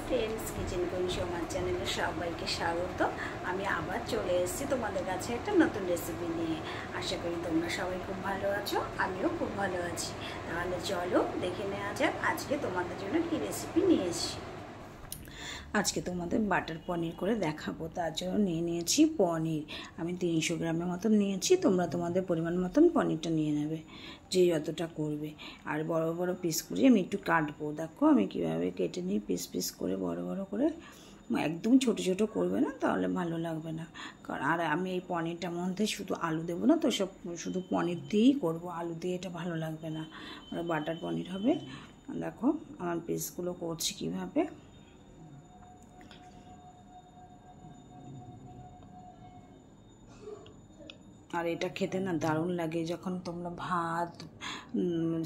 Friends, kitchen queen আমার চ্যানেলে সবাইকে স্বাগত। আমি আবার চলে এসেছি তোমাদের কাছে একটা নতুন রেসিপি নিয়ে। আশা করি তোমরা সবাই খুব ভালো আছো, আমিও খুব ভালো আছি। তাহলে চলো দেখে নেওয়া যাক আজকে তোমাদের জন্য কী রেসিপি নিয়েছি। আজকে তোমাদের বাটার পনির করে দেখাবো। তার জন্য নিয়ে নিয়েছি পনির। আমি 300 গ্রামের মতন নিয়েছি। তোমরা তোমাদের পরিমাণ মতন পনিরটা নিয়ে নেবে, যে যতটা করবে। আর বড় বড় পিস করে আমি একটু কাটবো। দেখো আমি কীভাবে কেটে নিই, পিস পিস করে বড় বড় করে। একদম ছোট ছোট করবে না, তাহলে ভালো লাগবে না। কারণ আর আমি এই পনিরটার মধ্যে শুধু আলু দেবো না তো, সব শুধু পনির দিয়েই করবো। আলু দিয়ে এটা ভালো লাগবে না, বাটার পনির হবে। দেখো আমার পিসগুলো করছি কীভাবে। আর এটা খেতে না দারুণ লাগে। যখন তোমরা ভাত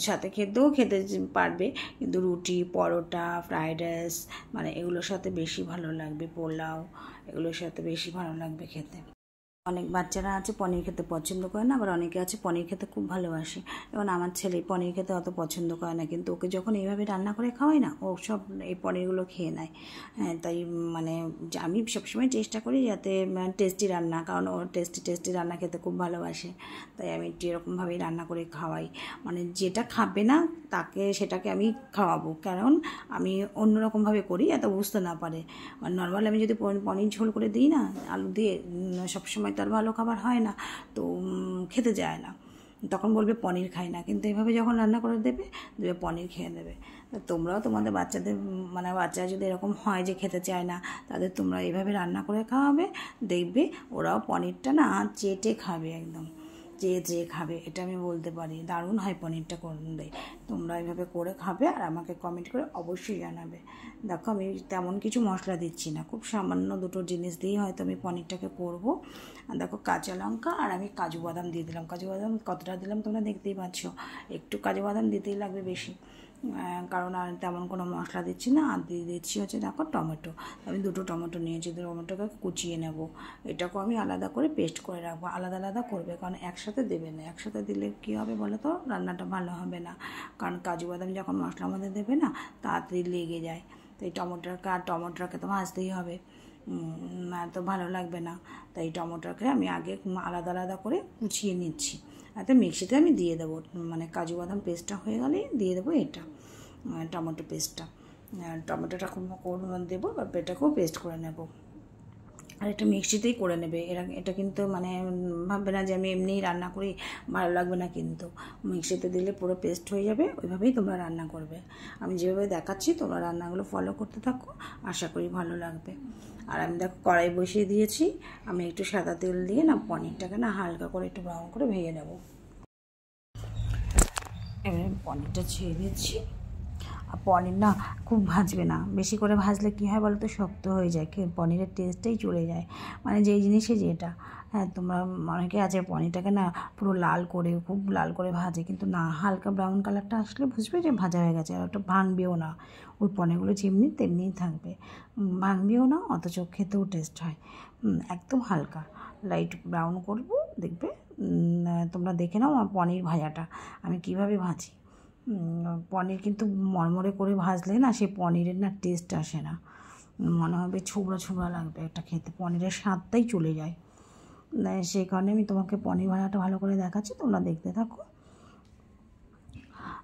সাথে খেতে পারবে, কিন্তু রুটি, পরোটা, ফ্রাইড রাইস মানে এগুলোর সাথে বেশি ভালো লাগবে। পোলাও এগুলোর সাথে বেশি ভালো লাগবে খেতে। অনেক বাচ্চারা আছে পনির খেতে পছন্দ করে না, আবার অনেকে আছে পনির খেতে খুব ভালোবাসে। যেমন আমার ছেলে পনির খেতে অত পছন্দ করে না, কিন্তু ওকে যখন এইভাবে রান্না করে খাওয়াই না, ও সব এই পনিরগুলো খেয়ে নেয়। হ্যাঁ, তাই মানে আমি সবসময় চেষ্টা করি যাতে টেস্টি রান্না, কারণ ও টেস্টি রান্না খেতে খুব ভালোবাসে। তাই আমি একটু এরকমভাবেই রান্না করে খাওয়াই। মানে যেটা খাবে না সেটাকে আমি খাওয়াবো, কারণ আমি অন্যরকমভাবে করি, এত বুঝতে না পারে। মানে নর্মাল আমি যদি পনির ঝোল করে দিই না আলু দিয়ে, সবসময় তার ভালো খাবার হয় না, তো খেতে যায় না, তখন বলবে পনির খাই না। কিন্তু এভাবে যখন রান্না করে দেবে পনির খেয়ে নেবে। তোমরাও তোমাদের বাচ্চাদের মানে বাচ্চারা যদি এরকম হয় যে খেতে চায় না, তাদের তোমরা এইভাবে রান্না করে খাওয়াবে, দেখবে ওরাও পনিরটা না চেটে খাবে, একদম যে খাবে। এটা আমি বলতে পারি, দারুণ হয় পনিরটা করলে। তোমরা এইভাবে করে খাবে আর আমাকে কমেন্ট করে অবশ্যই জানাবে। দেখো আমি তেমন কিছু মশলা দিচ্ছি না, খুব সামান্য দুটো জিনিস দিয়েই হয়তো আমি পনিরটাকে করব। দেখো কাঁচা লঙ্কা আর আমি কাজু বাদাম দিয়ে দিলাম। কাজু বাদাম কতটা দিলাম তোমরা দেখতেই পাচ্ছ। একটু কাজু বাদাম দিতেই লাগবে বেশি, কারণ আর তেমন কোনো মশলা দিচ্ছি না। আর দিয়ে দিচ্ছি হচ্ছে দেখো টমেটো। আমি 2টো টমেটো নিয়েছি, টমেটোকে কুচিয়ে নেব। এটাকেও আমি আলাদা করে পেস্ট করে রাখবো। আলাদা আলাদা করবে, কারণ একসাথে দেবে না। একসাথে দিলে কী হবে বলো তো, রান্নাটা ভালো হবে না। কারণ কাজু বাদাম যখন মশলার মধ্যে দেবে না, তাড়াতাড়ি লেগে যায়। তো এই টমেটোটাকে তো ভাজতেই হবে, তো ভালো লাগবে না। তাই টমেটোকে আমি আগে আলাদা আলাদা করে কুচিয়ে নিচ্ছি। তো মিক্সিতে আমি দিয়ে দেবো, মানে কাজু বাদাম পেস্টটা হয়ে গেলেই দিয়ে দেবো এটা টমেটো পেস্টটা। টমেটোটা খুব দেবো, বা এটাকেও পেস্ট করে নেব। আর এটা মিক্সিতেই করে নেবে। এটা কিন্তু মানে ভাববে না যে আমি এমনিই রান্না করি, ভালো লাগবে না। কিন্তু মিক্সিতে দিলে পুরো পেস্ট হয়ে যাবে। ওইভাবেই তোমরা রান্না করবে। আমি যেভাবে দেখাচ্ছি তোমরা রান্নাগুলো ফলো করতে থাকো, আশা করি ভালো লাগবে। আর আমি দেখো কড়াই বসিয়ে দিয়েছি। আমি একটু সাদা তেল দিয়ে না পনিরটাকে না হালকা করে একটু ব্রাউন করে ভেজে নেব। এবারে পনিরটা ছেড়ে দিচ্ছি। আর পনির না খুব ভাজবে না, বেশি করে ভাজলে কী হয় বলো তো, শক্ত হয়ে যায়, পনিরের টেস্টটাই চলে যায়। মানে যেই জিনিসে যেটা। হ্যাঁ, তোমরা অনেকে আছে পনিরটাকে না পুরো লাল করে, খুব লাল করে ভাজে, কিন্তু না, হালকা ব্রাউন কালারটা আসলে বুঝবে যে ভাজা হয়ে গেছে। আর ওটা ভাঙবেও না, ওই পনিরগুলো যেমনি তেমনিই থাকবে, ভাঙবেও না, অথচ খেতেও টেস্ট হয়। একদম হালকা লাইট ব্রাউন করবো, দেখবে। তোমরা দেখে নাও আমার পনির ভাজাটা আমি কীভাবে ভাজি। পনির কিন্তু মরমরে করে ভাজলে না, সেই পনিরের না টেস্ট আসে না, মনে হবে ছোবড়া ছোবড়া লাগবে একটা খেতে, পনিরের স্বাদটাই চলে যায়। সেই কারণে আমি তোমাকে পনির ভাজাটা ভালো করে দেখাচ্ছি, তোমরা দেখতে থাকো।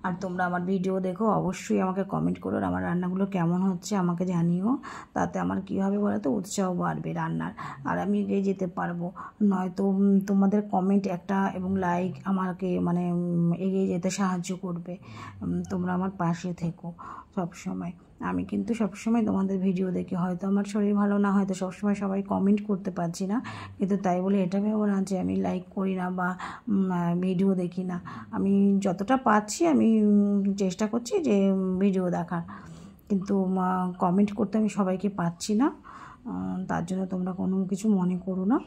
আর তোমরা আমার ভিডিও দেখো, অবশ্যই আমাকে কমেন্ট করো, আর আমার রান্নাগুলো কেমন হচ্ছে আমাকে জানিও। তাতে আমার কী হবে বলো তো, উৎসাহ বাড়বে রান্নার, আর আমি এগিয়ে যেতে পারবো। নয়তো তোমাদের কমেন্ট একটা এবং লাইক আমাকে মানে এগিয়ে যেতে সাহায্য করবে। তোমরা আমার পাশে থেকো সব সময়। আমি কিন্তু সবসময় তোমাদের ভিডিও দেখি। হয়তো আমার শরীর ভালো না, হয়তো সবসময় সবাই কমেন্ট করতে পারছি না, কিন্তু তাই বলে এটা ভেবো না যে আমি লাইক করি না বা ভিডিও দেখি না। আমি যতটা পাচ্ছি আমি চেষ্টা করছি যে ভিডিও দেখার, কিন্তু কমেন্ট করতে আমি সবাইকে পাচ্ছি না। তার জন্য তোমরা কোনো কিছু মনে করো না।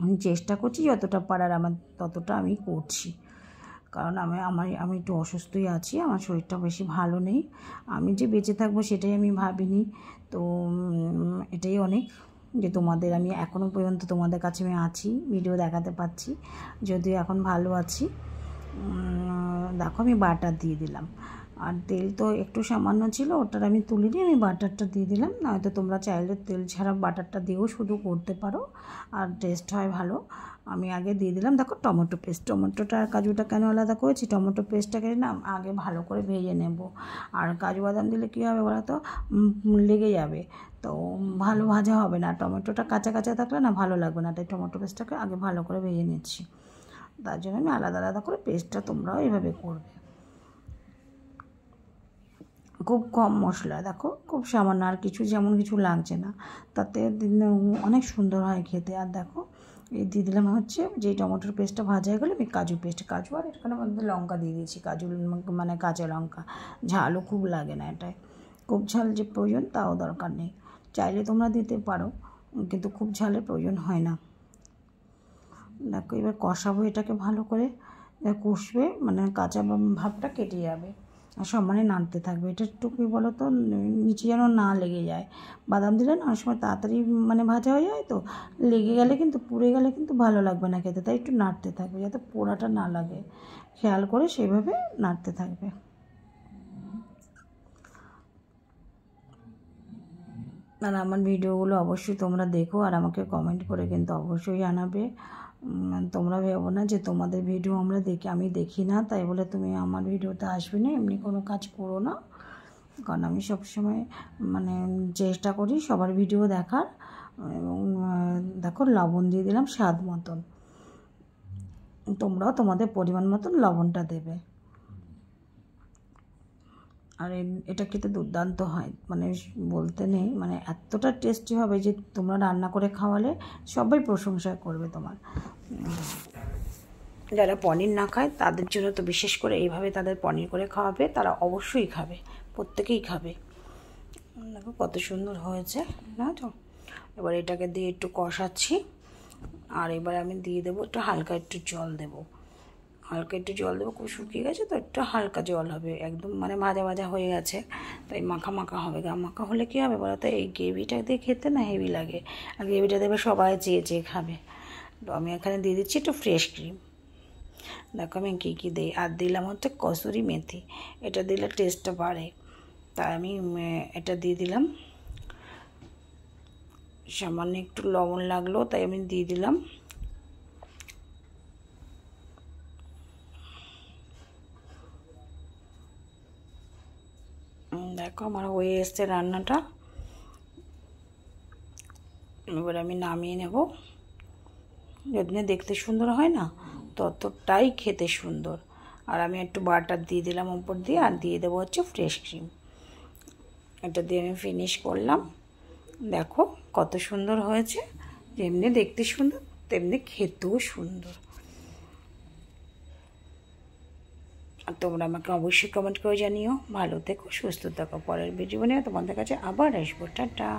আমি চেষ্টা করছি যতটা পারার, আমার ততটা আমি করছি। কারণ আমি একটু অসুস্থই আছি, আমার শরীরটা বেশি ভালো নেই। আমি যে বেঁচে থাকবো সেটাই আমি ভাবিনি, তো এটাই অনেক যে তোমাদের আমি এখনও পর্যন্ত তোমাদের কাছে আমি আছি, ভিডিও দেখাতে পাচ্ছি, যদিও এখন ভালো আছি। দেখো আমি বাটার দিয়ে দিলাম। আর তেল তো একটু সামান্য ছিল, ওটার আমি তুলিনি, আমি বাটারটা দিয়ে দিলাম। নয়তো তোমরা চাইলে তেল ছাড়া বাটারটা দিয়েও শুধু করতে পারো, আর টেস্ট হয় ভালো। আমি আগে দিয়ে দিলাম দেখো টমেটো পেস্ট। টমেটোটা আর কাজুটা কেন আলাদা করেছি, টমেটো পেস্টটাকে না আগে ভালো করে ভেজে নেব। আর কাজু বাদাম দিলে কী হবে বলো তো, লেগে যাবে, তো ভালো ভাজা হবে না। টমেটোটা কাঁচা কাঁচা থাকলে না ভালো লাগবে না, তাই টমেটো পেস্টটাকে আগে ভালো করে ভেজে নিচ্ছি। তার জন্য আমি আলাদা আলাদা করে পেস্টটা তোমরাও এইভাবে করবে। খুব কম মশলা, দেখো খুব সামান্য, আর কিছু যেমন কিছু লাগছে না, তাতে অনেক সুন্দর হয় খেতে। আর দেখো এই দিয়ে দিলাম হচ্ছে যেই টমেটোর পেস্টটা ভাজা হয়ে গেলো, আমি কাজু পেস্ট, কাজু আর এখানে মধ্যে লঙ্কা দিয়ে দিয়েছি, কাজু মানে কাঁচা লঙ্কা। ঝালও খুব লাগে না এটায়, খুব ঝাল যে প্রয়োজন তাও দরকার নেই, চাইলে তোমরা দিতে পারো, কিন্তু খুব ঝালের প্রয়োজন হয় না। দেখো এবার কষাবো এটাকে ভালো করে, কষবে মানে কাঁচা ভাবটা কেটে যাবে, আর সমানে নাড়তে থাকবে। এটা একটু কী বলো তো, নিচে যেন না লেগে যায়। বাদাম দিলে না অনেক সময় তাড়াতাড়ি মানে ভাজা হয়ে যায়, তো লেগে গেলে কিন্তু পুড়ে গেলে কিন্তু ভালো লাগবে না খেতে, তাই একটু নাড়তে থাকবে যাতে পোড়াটা না লাগে, খেয়াল করে সেইভাবে নাড়তে থাকবে। আর আমার ভিডিওগুলো অবশ্যই তোমরা দেখো, আর আমাকে কমেন্ট করে কিন্তু অবশ্যই জানাবে। তোমরা ভেবো না যে তোমাদের ভিডিও আমি দেখি না, তাই বলে তুমি আমার ভিডিওতে আসবে না, এমনি কোনো কাজ করো না। কারণ আমি সবসময় মানে চেষ্টা করি সবার ভিডিও দেখার। এবং দেখো লবণ দিয়ে দিলাম স্বাদ মতন, তোমরাও তোমাদের পরিমাণ মতন লবণটা দেবে। আর এটা খেতে দুর্দান্ত হয়, মানে বলতে নেই, মানে এতটা টেস্টি হবে যে তোমরা রান্না করে খাওয়ালে সবাই প্রশংসা করবে তোমার। যারা পনির না খায় তাদের জন্য তো বিশেষ করে এইভাবে তাদের পনির করে খাওয়াবে, তারা অবশ্যই খাবে, প্রত্যেকেই খাবে। দেখো কত সুন্দর হয়েছে না তো। এবার এটাকে দিয়ে একটু কষাচ্ছি, আর এবার আমি দিয়ে দেবো একটু হালকা একটু জল দেবো, হালকা একটু জল দেবো, খুব শুকিয়ে গেছে তো একটু হালকা জল হবে, একদম মানে ভাজা ভাজা হয়ে গেছে, তাই মাখা মাখা হবে। মাখা হলে কী হবে বলো তো, এই গ্রেভিটা দিয়ে খেতে না হেভি লাগে, আর গ্রেভিটা দেবে সবাই চেয়ে চেয়ে খাবে। তো আমি এখানে দিয়ে দিচ্ছি একটু ফ্রেশ ক্রিম। দেখো আমি কী কী দিই, আর দিলাম হচ্ছে কসুরি মেথি, এটা দিলে টেস্টটা বাড়ে, তাই আমি এটা দিয়ে দিলাম। সামান্য একটু লবণ লাগলো তাই আমি দিয়ে দিলাম। দেখো আমার হয়ে এসছে রান্নাটা, এবার আমি নামিয়ে নেব। যদি না দেখতে সুন্দর হয় না, ততটাই খেতে সুন্দর। আর আমি একটু বাটার দিয়ে দিলাম উপর দিয়ে, আর দিয়ে দেবো হচ্ছে ফ্রেশ ক্রিম। এটা দিয়ে আমি ফিনিশ করলাম। দেখো কত সুন্দর হয়েছে, যেমনি দেখতে সুন্দর তেমনি খেতেও সুন্দর। আর তোমরা আমাকে অবশ্যই কমেন্ট করে জানিও। ভালো থেকো, সুস্থ থাকো। পরের ভিডিও নিয়ে তোমাদের কাছে আবার আসবো। টাটা।